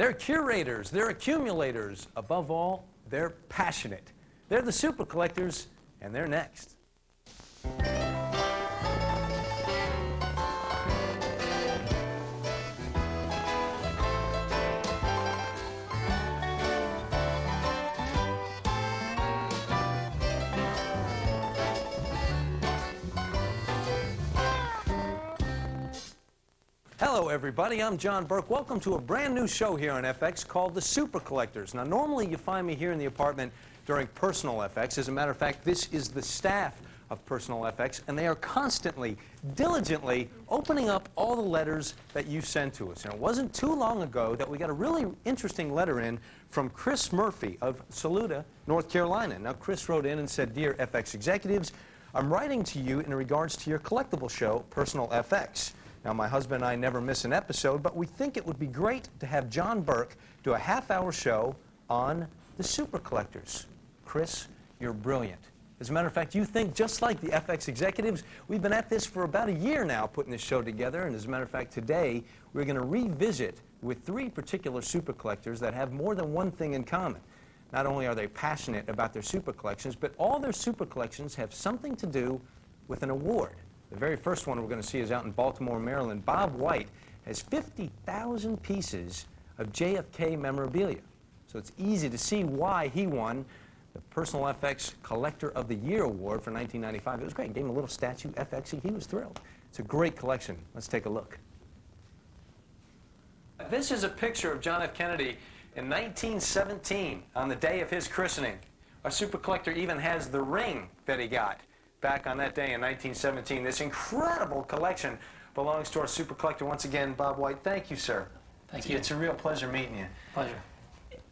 They're curators, they're accumulators. Above all, they're passionate. They're the Super Collectors, and they're next. Hello everybody, I'm John Burke. Welcome to a brand new show here on FX called the Super Collectors. Now normally you find me here in the apartment during Personal FX. As a matter of fact, this is the staff of Personal FX, and they are constantly, diligently opening up all the letters that you send to us. And it wasn't too long ago that we got a really interesting letter in from Chris Murphy of Saluda, North Carolina. Now Chris wrote in and said, "Dear FX executives, I'm writing to you in regards to your collectible show, Personal FX. Now, my husband and I never miss an episode, but we think it would be great to have John Burke do a half-hour show on the Super Collectors." Chris, you're brilliant. As a matter of fact, you think just like the FX executives. We've been at this for about a year now, putting this show together, and as a matter of fact, today we're going to revisit with three particular Super Collectors that have more than one thing in common. Not only are they passionate about their Super Collections, but all their Super Collections have something to do with an award. The very first one we're going to see is out in Baltimore, Maryland. Bob White has 50,000 pieces of JFK memorabilia. So it's easy to see why he won the Personal FX Collector of the Year Award for 1995. It was great. Gave him a little statue, FXy. He was thrilled. It's a great collection. Let's take a look. This is a picture of John F. Kennedy in 1917 on the day of his christening. Our Super Collector even has the ring that he got back on that day in 1917. This incredible collection belongs to our Super Collector. Once again, Bob White, thank you, sir. Thank you. It's a real pleasure meeting you. Pleasure.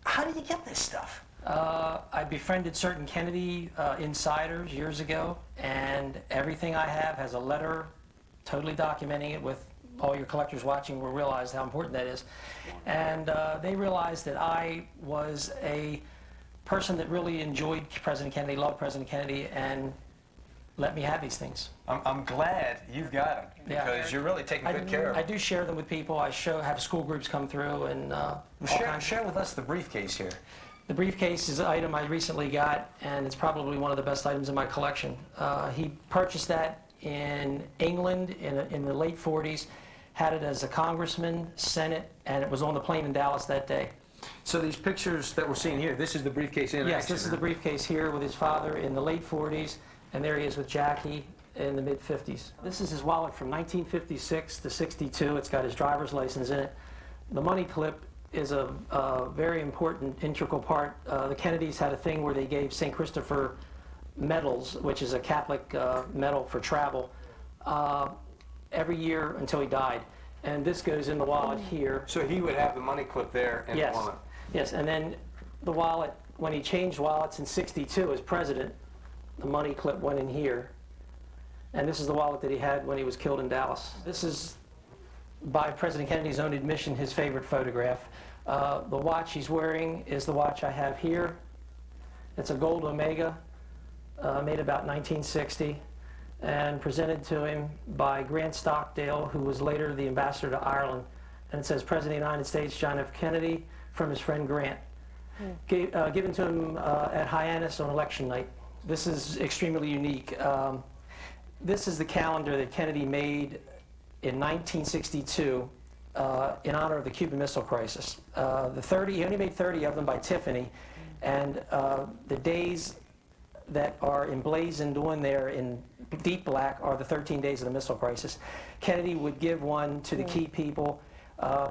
How do you get this stuff? I befriended certain Kennedy insiders years ago, and everything I have has a letter totally documenting it. With all your collectors watching will realize how important that is. And they realized that I was a person that really enjoyed President Kennedy, loved President Kennedy, and let me have these things. I'm glad you've got them, because you're really taking good care of them. I do share them with people. I have school groups come through, and share with us the briefcase here. The briefcase is an item I recently got, and it's probably one of the best items in my collection. He purchased that in England in the late 40s, had it as a congressman, Senate, and it was on the plane in Dallas that day. So these pictures that we're seeing here, this is the briefcase in action? Yes, this is the briefcase here with his father in the late 40s. And there he is with Jackie in the mid-50s. This is his wallet from 1956 to 62. It's got his driver's license in it. The money clip is a very important, integral part. The Kennedys had a thing where they gave St. Christopher medals, which is a Catholic medal for travel, every year until he died. And this goes in the wallet here. So he would have the money clip there in the wallet? Yes, and then the wallet, when he changed wallets in 62 as president, the money clip went in here, and this is the wallet that he had when he was killed in Dallas. This is, by President Kennedy's own admission, his favorite photograph. The watch he's wearing is the watch I have here. It's a gold Omega, made about 1960, and presented to him by Grant Stockdale, who was later the ambassador to Ireland. And it says, "President of the United States, John F. Kennedy," from his friend Grant. Given to him at Hyannis on election night. This is extremely unique. This is the calendar that Kennedy made in 1962 in honor of the Cuban Missile Crisis. He only made 30 of them by Tiffany, and the days that are emblazoned on there in deep black are the 13 days of the missile crisis. Kennedy would give one to the key people,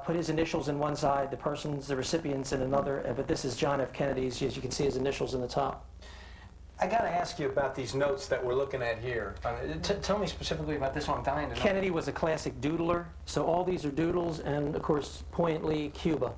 put his initials in one side, the recipients in another, but this is John F. Kennedy's. As you can see, his initials in the top. I got to ask you about these notes that we're looking at here. Tell me specifically about this one. I'm dying to know. Kennedy was a classic doodler, so all these are doodles, and of course, poignantly, Cuba.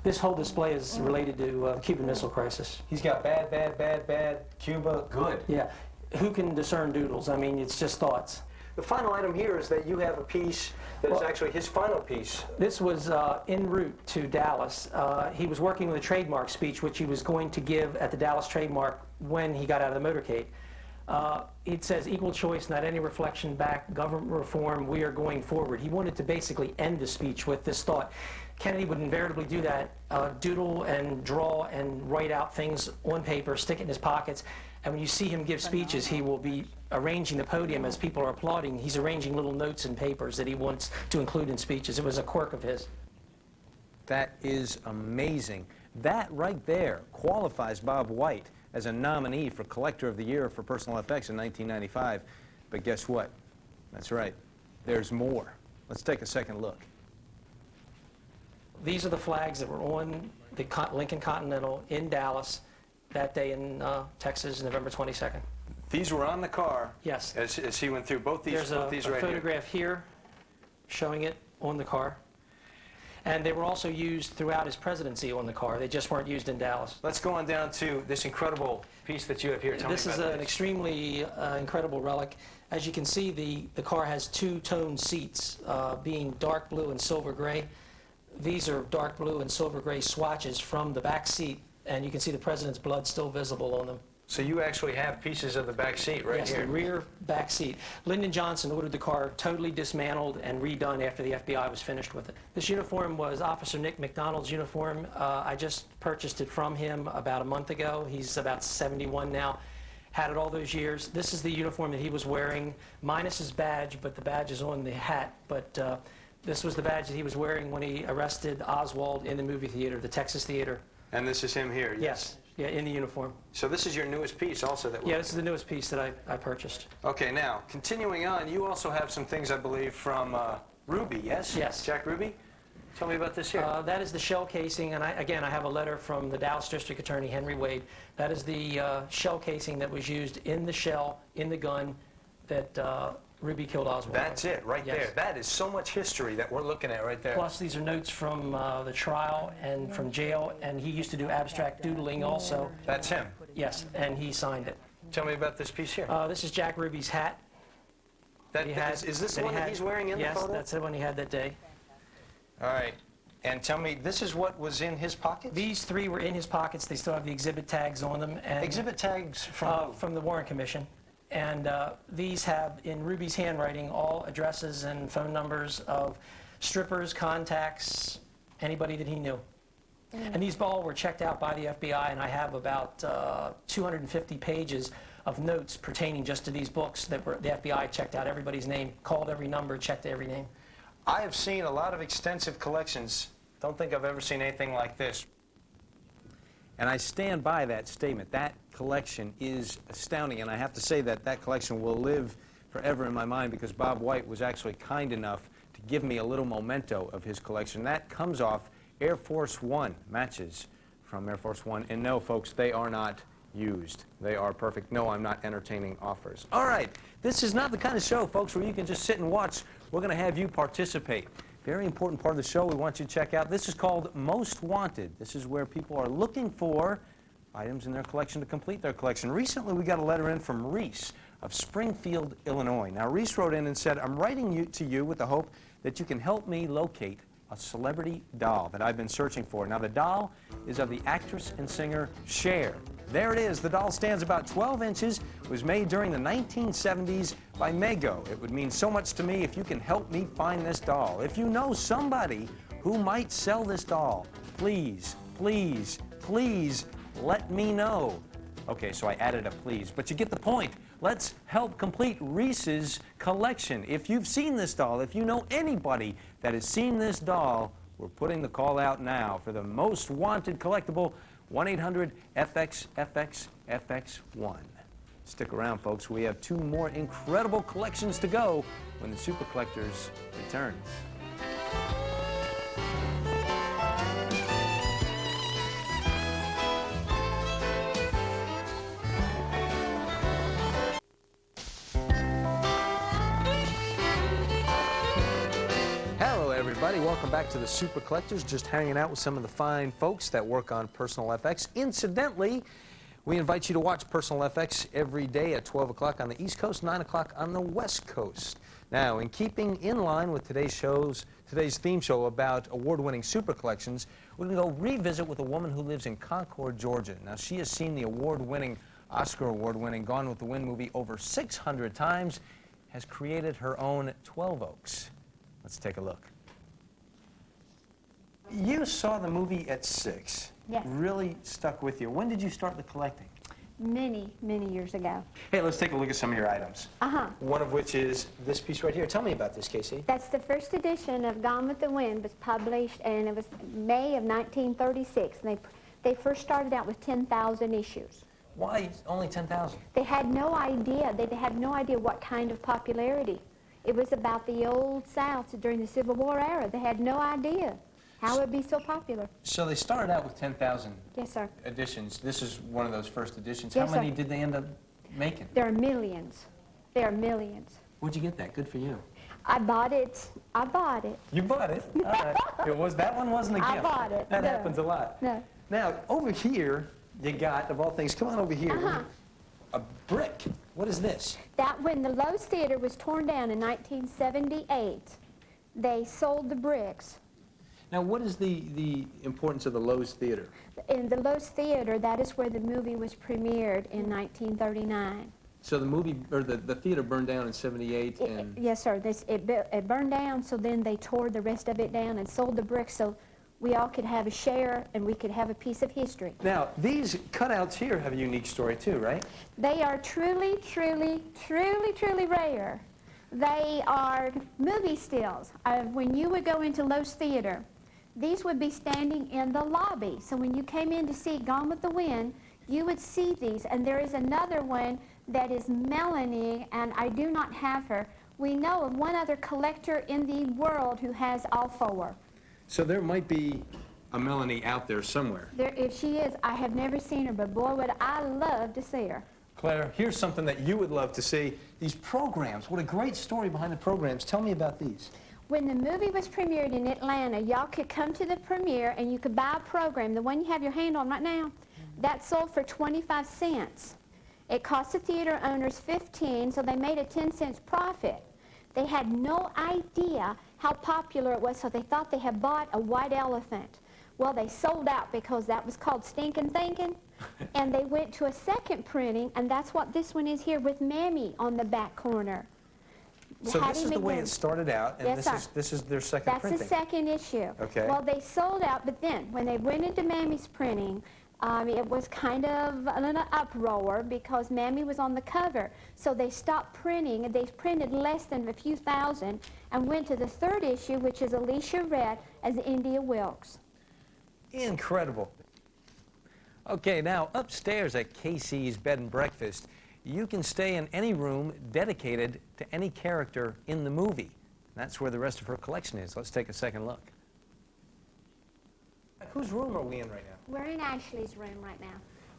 This whole display is related to the Cuban Missile Crisis. He's got bad, bad, bad, bad, Cuba, good. Yeah. Who can discern doodles? I mean, it's just thoughts. The final item here is that you have a piece that is actually his final piece. This was en route to Dallas. He was working with a trademark speech, which he was going to give at the Dallas trademark when he got out of the motorcade. It says, "Equal choice, not any reflection back, government reform, we are going forward." He wanted to basically end the speech with this thought. Kennedy would invariably do that, doodle and draw and write out things on paper, stick it in his pockets. And when you see him give speeches, he will be arranging the podium as people are applauding. He's arranging little notes and papers that he wants to include in speeches. It was a quirk of his. That is amazing. That right there qualifies Bob White as a nominee for Collector of the Year for Personal Effects in 1995. But guess what? That's right. There's more. Let's take a second look. These are the flags that were on the Lincoln Continental in Dallas that day in Texas, November 22nd. These were on the car. Yes. As he went through both these. There's both these a right photograph here showing it on the car. And they were also used throughout his presidency on the car. They just weren't used in Dallas. Let's go on down to this incredible piece that you have here. Tell me This about is an extremely incredible relic. As you can see, the car has two-tone seats, being dark blue and silver gray. These are dark blue and silver gray swatches from the back seat, and you can see the president's blood still visible on them. So you actually have pieces of the back seat right Yes, here. the rear back seat. Lyndon Johnson ordered the car totally dismantled and redone after the FBI was finished with it. This uniform was Officer Nick McDonald's uniform. I just purchased it from him about a month ago. He's about 71 now. Had it all those years. This is the uniform that he was wearing, minus his badge, but the badge is on the hat. But this was the badge that he was wearing when he arrested Oswald in the movie theater, the Texas Theater. And this is him here? Yes. Yeah, in the uniform. So this is your newest piece also that Yeah, this is the newest piece that I purchased. Okay, now, continuing on, you also have some things, I believe, from Ruby, yes? Yes. Jack Ruby? Tell me about this here. That is the shell casing, and again, I have a letter from the Dallas District Attorney, Henry Wade. That is the shell casing that was used in the shell, in the gun, that Ruby killed Oswald. That's it, right Yes. there. That is so much history that we're looking at right there. Plus, these are notes from the trial and from jail, and he used to do abstract doodling also. That's him. Yes, and he signed it. Tell me about this piece here. This is Jack Ruby's hat. Is this the one that he's wearing in the photo? Yes, that's the one he had that day. All right. And tell me, this is what was in his pockets? These three were in his pockets. They still have the exhibit tags on them. And Exhibit tags from the Warren Commission. And these have, in Ruby's handwriting, all addresses and phone numbers of strippers, contacts, anybody that he knew. And these all were checked out by the FBI, and I have about 250 pages of notes pertaining just to these books that the FBI checked out everybody's name, called every number, checked every name. I have seen a lot of extensive collections. Don't think I've ever seen anything like this. And I stand by that statement. That collection is astounding, and I have to say that that collection will live forever in my mind because Bob White was actually kind enough to give me a little memento of his collection. That comes off Air Force One matches from Air Force One. And no, folks, they are not used. They are perfect. No, I'm not entertaining offers. All right, this is not the kind of show, folks, where you can just sit and watch. We're going to have you participate. Very important part of the show we want you to check out. This is called Most Wanted. This is where people are looking for items in their collection to complete their collection. Recently, we got a letter in from Reese of Springfield, Illinois. Now, Reese wrote in and said, I'm writing to you with the hope that you can help me locate a celebrity doll that I've been searching for. Now, the doll is of the actress and singer Cher. There it is. The doll stands about 12 inches, was made during the 1970s by Mego. It would mean so much to me if you can help me find this doll. If you know somebody who might sell this doll, please, please, please let me know. Okay, so I added a please, but you get the point. Let's help complete Reese's collection. If you've seen this doll, if you know anybody that has seen this doll, we're putting the call out now for the most wanted collectible, 1-800-FX-FX-FX1. Stick around, folks. We have two more incredible collections to go when the Super Collectors returns. Hello, everybody. Welcome back to the Super Collectors. Just hanging out with some of the fine folks that work on Personal FX. Incidentally, we invite you to watch Personal FX every day at 12 o'clock on the East Coast, 9 o'clock on the West Coast. Now, in keeping in line with today's theme show about award-winning super collections, we're going to go revisit with a woman who lives in Concord, Georgia. Now, she has seen the Oscar award-winning Gone with the Wind movie over 600 times, has created her own 12 Oaks. Let's take a look. You saw the movie at 6. Yes. Really stuck with you. When did you start the collecting? Many, many years ago. Hey, let's take a look at some of your items. Uh-huh. One of which is this piece right here. Tell me about this, Casey. That's the first edition of Gone with the Wind. Was published, and it was May of 1936. And they first started out with 10,000 issues. Why only 10,000? They had no idea. They had no idea what kind of popularity. It was about the old South during the Civil War era. They had no idea how it would be so popular. So they started out with 10,000 Yes, sir. editions. This is one of those first editions. Yes, How many sir. did they end up making? There are millions. There are millions. Where'd you get that? Good for you. I bought it. I bought it. You bought it? All right. That one wasn't a gift. I bought it. That No. happens a lot. No. Now, over here, you got, of all things, come on over here, Uh-huh. a brick. What is this? That when the Lowe's Theater was torn down in 1978, they sold the bricks. Now, what is the importance of the Lowe's Theater? In the Lowe's Theater, that is where the movie was premiered in 1939. So the movie, or the theater burned down in 78, and... Yes, sir. It burned down, so then they tore the rest of it down and sold the bricks so we all could have a share and we could have a piece of history. Now, these cutouts here have a unique story too, right? They are truly, truly, truly, truly rare. They are movie stills. When you would go into Lowe's Theater, these would be standing in the lobby. So when you came in to see Gone with the Wind, you would see these. And there is another one that is Melanie, and I do not have her. We know of one other collector in the world who has all four. So there might be a Melanie out there somewhere. If she is, I have never seen her, but boy, would I love to see her. Claire, here's something that you would love to see. These programs. What a great story behind the programs. Tell me about these. When the movie was premiered in Atlanta, y'all could come to the premiere and you could buy a program, the one you have your hand on right now, that sold for 25 cents. It cost the theater owners 15, so they made a 10 cents profit. They had no idea how popular it was, so they thought they had bought a white elephant. Well, they sold out because that was called Stinkin' Thinkin', and they went to a second printing, and that's what this one is here with Mammy on the back corner. So Hattie this is the way McGinn. it started out, and Yes, sir. this is their second That's printing. the second issue. Okay. Well, they sold out, but then when they went into Mammy's printing, it was kind of an uproar because Mammy was on the cover. So they stopped printing, and they printed less than a few thousand and went to the third issue, which is Alicia Rhett as India Wilkes. Incredible. Okay, now upstairs at Casey's Bed and Breakfast, you can stay in any room dedicated to any character in the movie. That's where the rest of her collection is. Let's take a second look. Whose room are we in right now? We're in Ashley's room right now.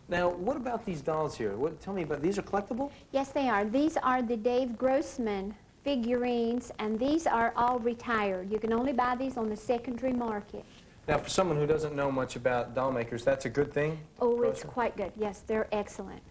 Now, what about these dolls here? Tell me about, these are collectible? Yes, they are. These are the Dave Grossman figurines, and these are all retired. You can only buy these on the secondary market. Now, for someone who doesn't know much about doll makers, that's a good thing? Oh, it's Grossman? quite good. Yes, they're excellent.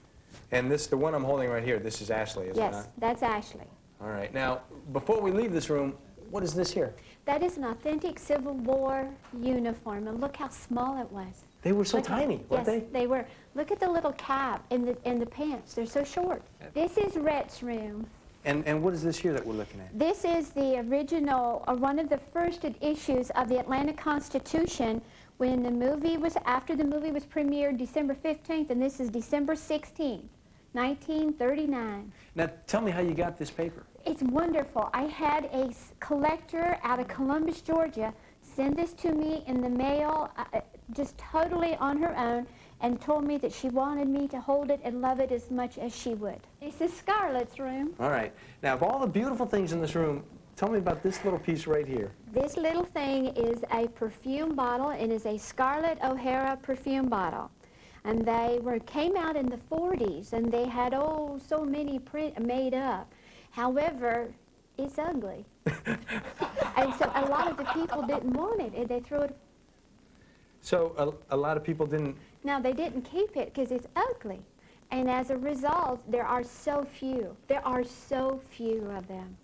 And this, the one I'm holding right here, this is Ashley, is it Yes, not? that's Ashley. All right. Now, before we leave this room, what is this here? That is an authentic Civil War uniform, and look how small it was. They were so Look at- tiny, weren't yes, they? were. Look at the little cap and the pants. They're so short. This is Rhett's room. And what is this here that we're looking at? This is the original, or one of the first issues of the Atlanta Constitution when the movie was, after the movie was premiered December 15th, and this is December 16th, 1939. Now, tell me how you got this paper. It's wonderful. I had a collector out of Columbus, Georgia, send this to me in the mail, just totally on her own, and told me that she wanted me to hold it and love it as much as she would. This is Scarlett's room. All right. Now, of all the beautiful things in this room, tell me about this little piece right here. This little thing is a perfume bottle. It is a Scarlett O'Hara perfume bottle. And they came out in the 40s, and they had, oh, so many made up. However, it's ugly. And so a lot of the people didn't want it, and they threw it. So a lot of people didn't... Now, they didn't keep it because it's ugly. And as a result, there are so few. There are so few of them.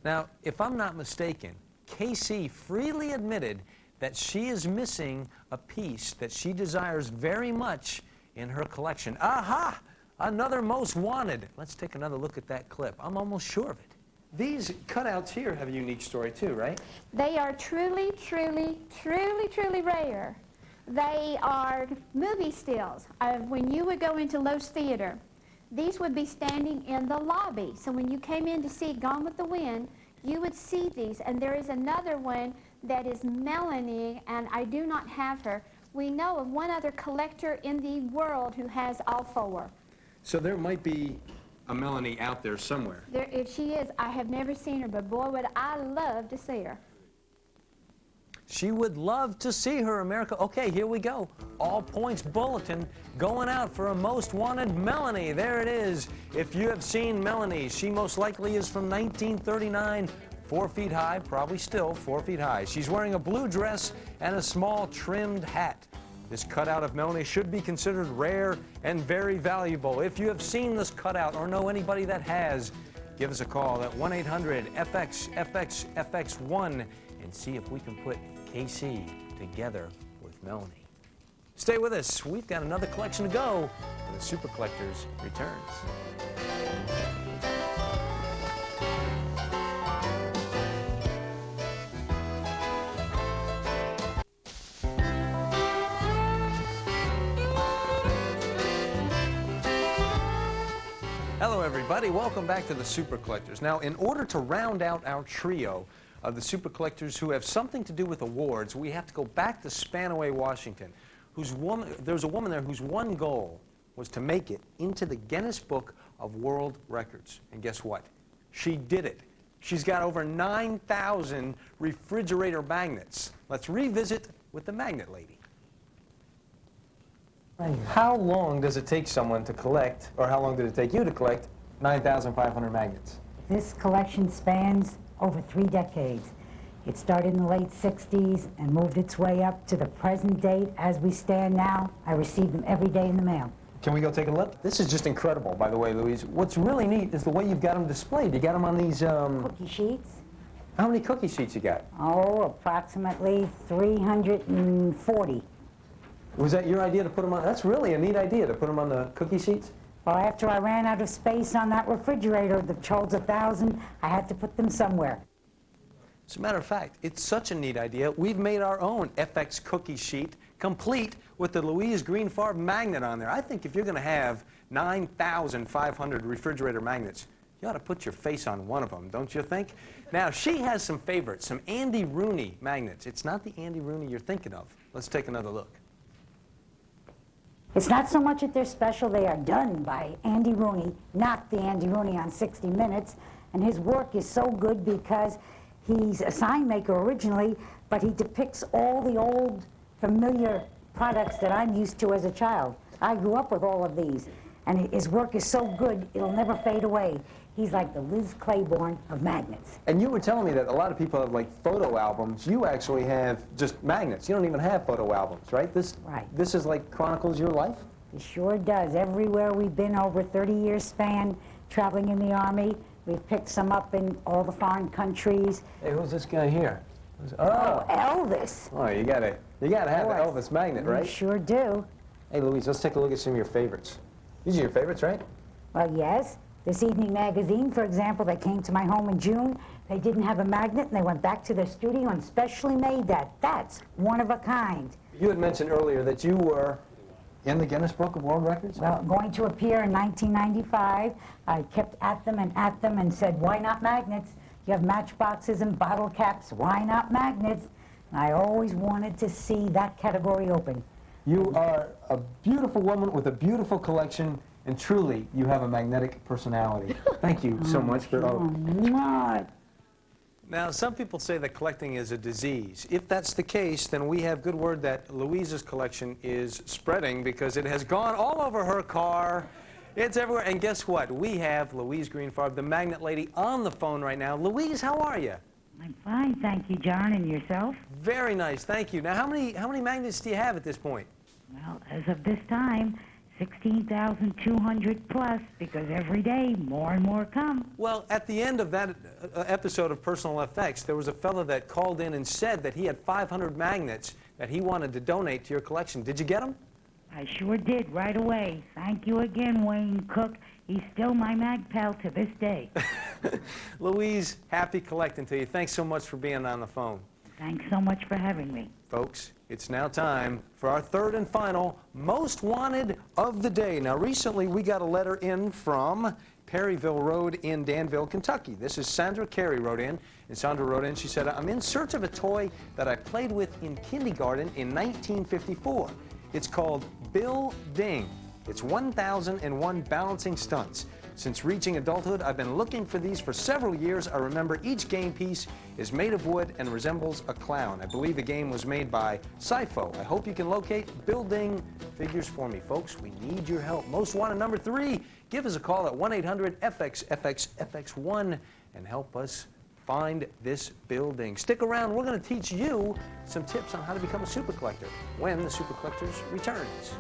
Now, if I'm not mistaken, Casey freely admitted that she is missing a piece that she desires very much in her collection. Aha! Another most wanted. Let's take another look at that clip. I'm almost sure of it. These cutouts here have a unique story too, right? They are truly, truly, truly, truly rare. They are movie stills of when you would go into Lowe's Theater. These would be standing in the lobby. So when you came in to see Gone with the Wind, you would see these. And there is another one that is Melanie, and I do not have her. We know of one other collector in the world who has all four. So there might be a Melanie out there somewhere. There, if she is, I have never seen her, but boy, would I love to see her. She would love to see her, America. Okay, here we go. All points bulletin going out for a most wanted Melanie. There it is. If you have seen Melanie, she most likely is from 1939, 4 feet high, probably still 4 feet high. She's wearing a blue dress and a small trimmed hat. This cutout of Melanie should be considered rare and very valuable. If you have seen this cutout or know anybody that has, give us a call at 1-800-FX-FX-FX1 and see if we can put KC together with Melanie. Stay with us. We've got another collection to go when the Super Collectors returns. Hello, everybody. Welcome back to the Super Collectors. Now, in order to round out our trio of the Super Collectors who have something to do with awards, we have to go back to Spanaway, Washington. There's a woman there whose one goal was to make it into the Guinness Book of World Records. And guess what? She did it. She's got over 9,000 refrigerator magnets. Let's revisit with the Magnet Lady. How long does it take someone to collect, or how long did it take you to collect 9,500 magnets? This collection spans over 3 decades. It started in the late 60s and moved its way up to the present date. As we stand now, I receive them every day in the mail. Can we go take a look? This is just incredible, by the way, Louise. What's really neat is the way you've got them displayed. You got them on these, Cookie sheets? How many cookie sheets you got? Oh, approximately 340. Was that your idea to put them on? That's really a neat idea to put them on the cookie sheets. Well, after I ran out of space on that refrigerator that holds 1,000, I had to put them somewhere. As a matter of fact, it's such a neat idea. We've made our own FX cookie sheet, complete with the Louise Green Farb magnet on there. I think if you're going to have 9,500 refrigerator magnets, you ought to put your face on one of them, don't you think? Now, she has some favorites, some Andy Rooney magnets. It's not the Andy Rooney you're thinking of. Let's take another look. It's not so much that they're special, they are done by Andy Rooney, not the Andy Rooney on 60 Minutes. And his work is so good because he's a sign maker originally, but he depicts all the old familiar products that I'm used to as a child. I grew up with all of these, and his work is so good, it'll never fade away. He's like the Liz Claiborne of magnets. And you were telling me that a lot of people have like photo albums. You actually have just magnets. You don't even have photo albums, right? Right. This is like chronicles your life? It sure does. Everywhere we've been over 30 years span, traveling in the Army, we've picked some up in all the foreign countries. Hey, who's this guy here? Oh, Elvis. Oh, you gotta have the Elvis magnet, right? We sure do. Hey, Louise, let's take a look at some of your favorites. These are your favorites, right? Well, yes. This Evening Magazine, for example, they came to my home in June. They didn't have a magnet, and they went back to their studio and specially made that. That's one of a kind. You had mentioned earlier that you were in the Guinness Book of World Records? Well, going to appear in 1995, I kept at them and said, why not magnets? You have matchboxes and bottle caps, why not magnets? And I always wanted to see that category open. You are a beautiful woman with a beautiful collection, and truly, you have a magnetic personality. Thank you so much for all. What? Now, some people say that collecting is a disease. If that's the case, then we have good word that Louise's collection is spreading because it has gone all over her car. It's everywhere. And guess what? We have Louise Greenfarb, the Magnet Lady, on the phone right now. Louise, how are you? I'm fine, thank you, John. And yourself? Very nice, thank you. Now, how many magnets do you have at this point? Well, as of this time, 16,200 plus, because every day more and more come. Well, at the end of that episode of Personal FX, there was a fellow that called in and said that he had 500 magnets that he wanted to donate to your collection. Did you get them? I sure did, right away. Thank you again, Wayne Cook. He's still my mag pal to this day. Louise, happy collecting to you. Thanks so much for being on the phone. Thanks so much for having me. Folks, it's now time for our third and final Most Wanted of the Day. Now, recently we got a letter in from Perryville Road in Danville, Kentucky. This is Sandra Carey wrote in. And Sandra wrote in, she said, I'm in search of a toy that I played with in kindergarten in 1954. It's called Bill Ding. It's 1001 balancing stunts. Since reaching adulthood, I've been looking for these for several years. I remember each game piece is made of wood and resembles a clown. I believe the game was made by Sifo. I hope you can locate Bill Ding figures for me. Folks, we need your help. Most Wanted number 3, give us a call at 1-800-FX-FX-FX1 and help us find this building. Stick around. We're going to teach you some tips on how to become a super collector when the Super Collectors returns.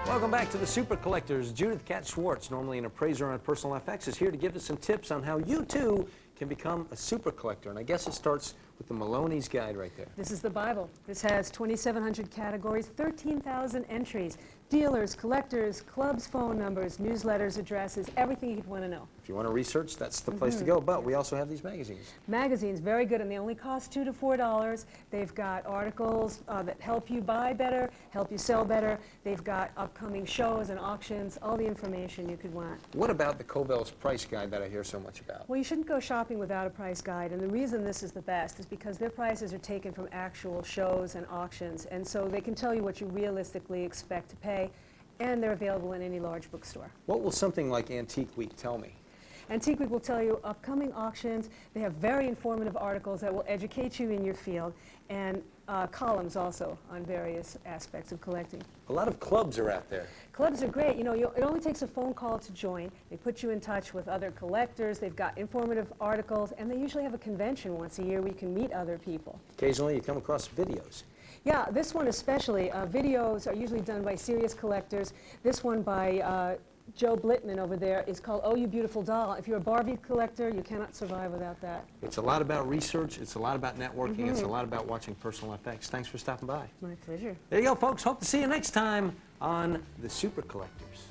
Welcome back to the Super Collectors. Judith Kat Schwartz, normally an appraiser on Personal FX, is here to give us some tips on how you too can become a super collector. And I guess it starts with the Maloney's Guide right there. This is the Bible. This has 2,700 categories, 13,000 entries, dealers, collectors, clubs, phone numbers, newsletters, addresses, everything you'd want to know. If you want to research, that's the place to go. But we also have these magazines. Magazines, very good, and they only cost $2 to $4. They've got articles that help you buy better, help you sell better. They've got upcoming shows and auctions, all the information you could want. What about the Covell's price guide that I hear so much about? Well, you shouldn't go shopping without a price guide, and the reason this is the best is because their prices are taken from actual shows and auctions, and so they can tell you what you realistically expect to pay, and they're available in any large bookstore. What will something like Antique Week tell me? Antique Week will tell you upcoming auctions. They have very informative articles that will educate you in your field, and columns also on various aspects of collecting. A lot of clubs are out there. Clubs are great. You know, it only takes a phone call to join. They put you in touch with other collectors. They've got informative articles, and they usually have a convention once a year where you can meet other people. Occasionally you come across videos. Yeah, this one especially. Videos are usually done by serious collectors. This one by Joe Blitman over there is called Oh You Beautiful Doll. If you're a Barbie collector, you cannot survive without that. It's a lot about research. It's a lot about networking. It's a lot about watching Personal FX. Thanks for stopping by. My pleasure. There you go, folks. Hope to see you next time on the Super Collectors.